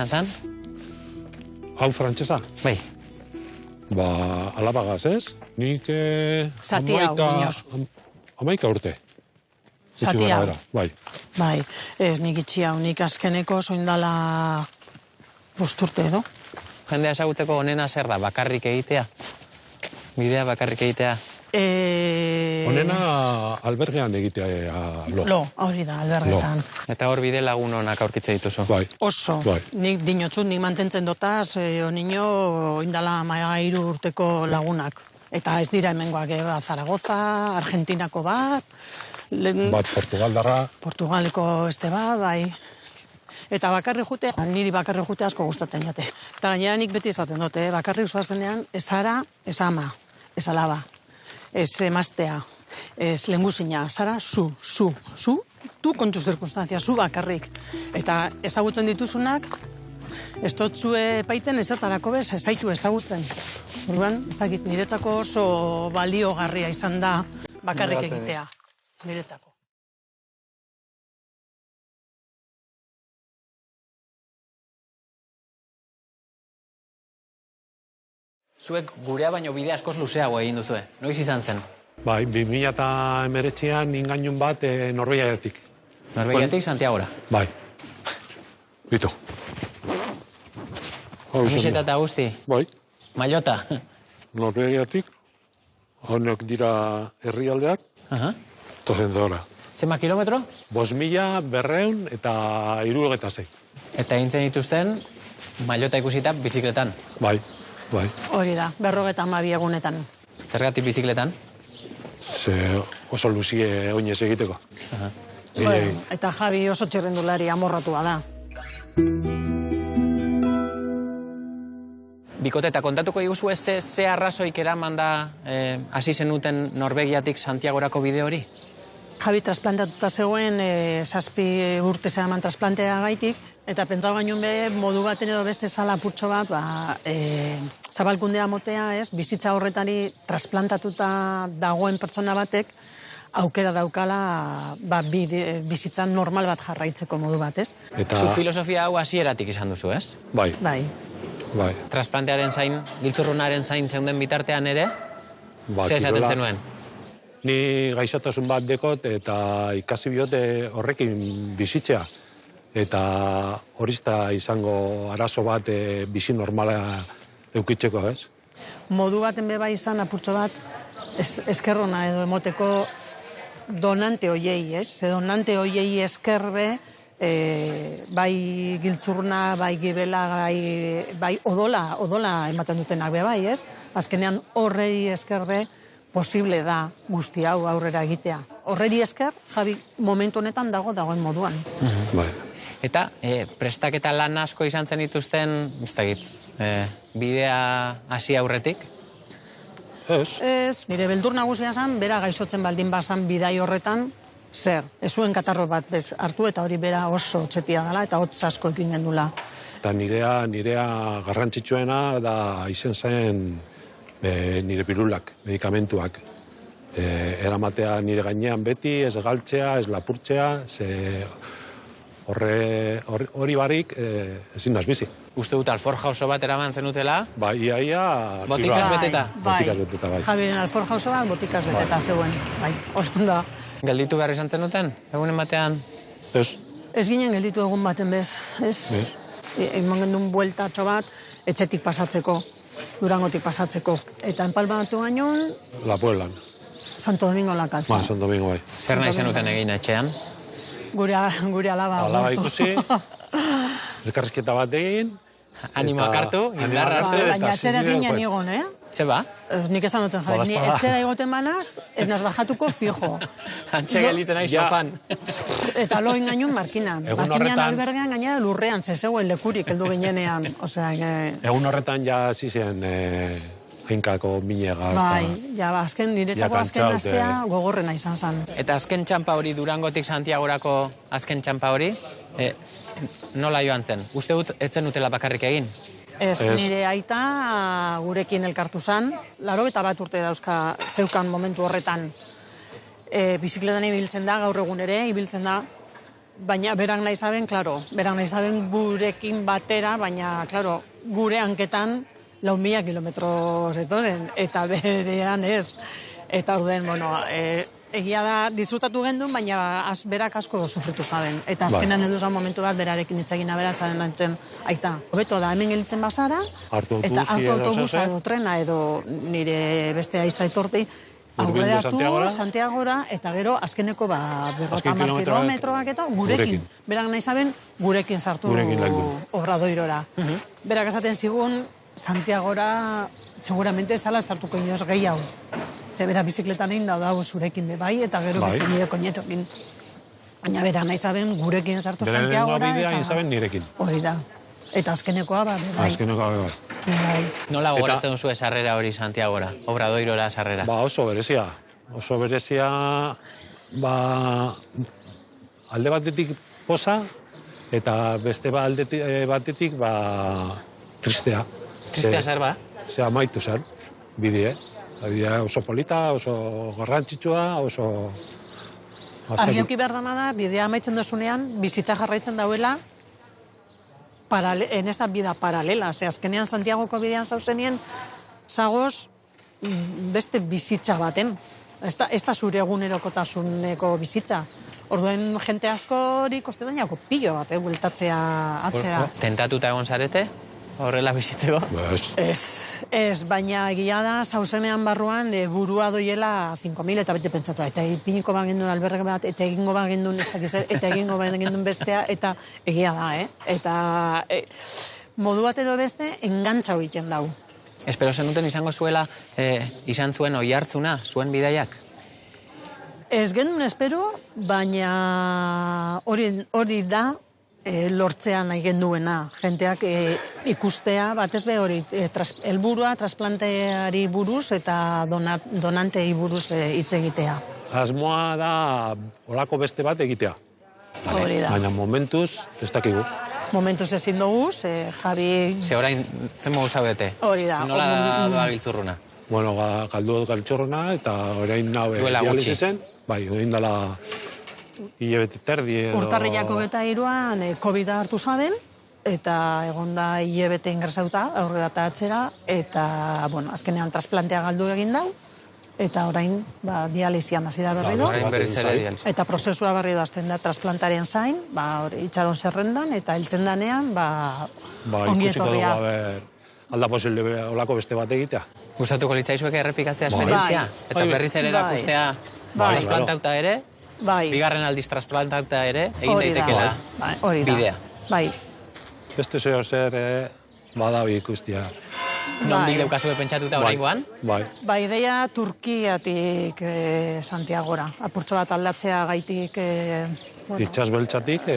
Zan? Hau frantsesa? Bai. Ba, alabagaz, ez? Nik... Zati hau, inoz. 11 urte. Zati hau. Bai. Bai, ez nik itxi hau, nik azkeneko soindala 5 urte edo. Jendea esagutzeko honena zer da, bakarrik egitea? Bidea bakarrik egitea? Honena albergean egitea lo. Lo, hori da, albergetan. Eta hor bide lagun honak aurkitze dituzu? Bai. Oso. Bai. Nik dinotzut, nik mantentzen dotaz, onino indala 13 urteko lagunak. Eta ez dira hemengoak, Zaragoza, Argentinako bat. Bat Portugaldarra. Portugaleko este bat, bai. Eta bakarri jute, niri bakarri jute asko gustatzen jate. Eta gainera nik beti izaten dute, bakarri zoazenean, ez ara, ez ama, ez alaba, ez emaztea, ez lenguzina, zara, zu, tu kontu zirkunstantzia, zu bakarrik. Eta ezagutzen dituzunak, ez dotzue paiten ezertarako bez, ez zaitu ezagutzen. Orduan, ez dakit, niretzako oso baliogarria izan da bakarrik egitea, niretzako. Zuek gurea baino bide askoz luzeago egin duzue. Noiz izan zen? Bai, 2019an ingainun bat Norvegiatik. Norvegiatik Santiagora? Bai. Bitu. Kamiseta eta guzti? Bai. Mailota? Norvegiatik. Honek dira herrialdeak. Tozen dora. Zenba kilometro? 5.200 eta 76. Eta egintzen dituzten, mailota ikusita bizikletan? Bai. Bai. Hori da, 52 egunetan. Zergatik bizikletan? Ze oso luzie oinez egiteko. Bueno, eta Javi oso txirrendulari amorratua da. Bikote, eta kontatuko iguzu ez ze arrazoik eraman da hasi zenuten Norvegiatik Santiagorako bide hori? Javi trasplantatuta zegoen, 7 urte zeraman trasplantea gaitik, eta pentsau gainun be, modu baten edo beste zala putxo bat, zabalkundea motea, ez, bizitza horretari trasplantatuta dagoen pertsona batek, aukera daukala bizitza normal bat jarraitzeko modu bat, ez? Zuk filosofia hau hasieratik izan duzu, ez? Bai. Bai. Bai. Trasplantearen zain, giltzurrunaren zain zeunden bitartean ere, ze esaten zenuen? Ni gaixotasun bat dekot eta ikasi biote horrekin bizitzea. Eta horizta izango arazo bat bizi normala eukitzeko, ez? Modu baten beba izan apurtxo bat, eskerrona edo emoteko donante hoiei, ez? Ze donante hoiei eskerbe, bai giltzurna, bai gibela, bai odola ematen dutenak be bai, ez? Azkenean horrei eskerbe, posible da guzti hau aurrera egitea. Horreri esker, Javi momentu honetan dagoen moduan. Bai. Eta prestaketa lan asko izan zen dituzten, bidea hasi aurretik? Ez, nire beldur nagusia zen, bera gaixotzen baldin bazan bidai horretan, zer, ez zuen katarro bat bez hartu eta hori bera oso txetia dela eta hotz asko ekin gendula. Eta nirea garrantzitsuena da izen zen nire pirulak, medikamentuak. Eramatea nire gainean beti, ez galtzea, ez lapurtzea, hori barik ezin naz bizi. Uste dut alforja oso bat eraman zenutela? Ba, ia... Botikaz beteta? Botikaz beteta, bai. Javiren alforja oso bat botikaz beteta zeuen, bai, hola. Gelditu behar izan zenuten, egunen batean? Ez. Ez ginen gelditu egun baten bez, ez? Eman gendun bueltatxo bat, etxetik pasatzeko, Durangotik pasatzeko. Eta enpalmatu gainon... La Pueblan. Santo Domingo la Calza. Ba, Santo Domingo, bai. Zer nahi zenuten egin etxean? Gure alaba. Alaba ikusi, elkarrizketa bat egin. Animoak hartu, indarra hartu. Baina etxera zinen egon, eh? Zeba? Nik esan duten, Javi, ni etxera egoten banaz, ez naz bajatuko fijo. Antxe geliten nahi sofan. Eta lo ingainun markinan. Markinan albergean gainera lurrean, zegoen lekurik heldu ginenean. Egun horretan ja zizen jinkako minega. Bai, ja, azken, niretzako azken astea gogorrena izan zen. Eta azken txampa hori, Durangotik Santiagorako azken txampa hori, nola joan zen? Uste dut, ez zen utela bakarrik egin? Ez, nire aita gurekin elkartu zen, 81 urte dauzka zeukan momentu horretan. Bizikletan ibiltzen da, gaur egun ere, ibiltzen da, baina berak nahi zaben, klaro, berak nahi zaben gurekin batera, baina, klaro, gure hanketan 4.000 kilometro zetozen, eta berean ez. Eta orden, bueno, egia da, disfrutatu gendun, baina berak asko sufritu zaben. Eta azkenan edu zan momentu bat, berarekin etxegin aberatzen lantzen, aita, hobeto da, hemen gelitzen bazara, eta hartu autobusa edo trena edo nire beste aizta etorti, aurreratu Santiagora, eta gero azkeneko 50 kilometroak eta gurekin. Berak nahi zaben, gurekin sartu Obradoirora. Berak esaten zigun, Santiagora seguramente zala sartuko inoz gehiago. Bera bizikletan egin dau zurekin bai, eta gero beste nire koñetokin. Baina bera nahi zaben gurekin sartu Santiagora. Bera bidea izaben nirekin. Hori da. Eta azkenekoa, bai. Azkenekoa, bai. Nola gogoratzen zuen sarrera hori Santiagora, Obradoirora sarrera? Oso berezia. Oso berezia, alde batetik poza, eta beste batetik, tristea. Tristea zer ba? Ze amaitu zen, bidea. Bidea oso polita, oso garrantzitsua, oso... Argioki behar dama da, bidea amaitzen dozunean, bizitza jarraitzen dauela, en esa vida paralela. Azkenean Santiagoko bidean zauzenien, zagoz, beste bizitza baten. Ez da zure egunerokotasuneko bizitza. Orduen jente askori kostedainako pilo bat, bueltatzea atzera. Tentatuta egon zarete? Horrela bizitzeko? Ez, baina egia da, zauzenean barruan burua doiela 5.000 eta bete pentsatu. Eta ipiniko bagendun alberrek bat, eta egingo bagendun bestea, eta egia da, Eta modu bat edo beste, engantza egiten dau. Espero zenuten izango zuela, izan zuen oihartzuna, zuen bidaiak? Ez gendun espero, baina hori da, lortzean nahi genduena. Jenteak ikustea, batez be hori, helburua trasplanteari buruz eta donantei buruz hitz egitea. Asmoa da olako beste bat egitea. Hori da. Baina momentuz, ez dakigu. Momentuz ezin dugu, Javi... Ze orain, zen mogu zaudete? Hori da. Nola doa giltzurruna? Bueno, galdu dut galtzurruna, eta orain nabe... Duela gutxi. Bai, orain dela... Hilabete terdi edo... Urtarrilako eta iruan COVID hartu zaben, eta egonda hilabete ingresauta, aurrera eta atzera, eta, bueno, azkenean trasplantea galdu egin dau, eta orain, dializian hasi da berri du. Orain berriz ere dializia. Eta prozesua berri du azten da trasplantaren zain, itxaron zerrendan, eta hiltzen danean, ongi etorria. Alda posible olako beste bat egitea. Gustatuko litzaizuek errepikatzea esperientzia? Eta berriz ere erakustea trasplantauta ere? Bai. Bigarren aldiz trasplantauta ere, egin daitekela bidea. Bai. Beste zeo zer badabi ikustia. Nondik daukazue pentsatuta oraingoan? Bai. Bai, ideia Turkiatik Santiagora. Apurtxo bat aldatzea gaitik... Itxas beltzatik,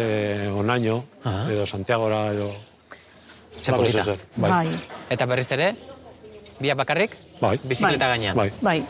onaino, edo Santiagora, edo... Zepolita. Bai. Eta berriz ere, biak bakarrik? Bai. Bizikleta gainean? Bai.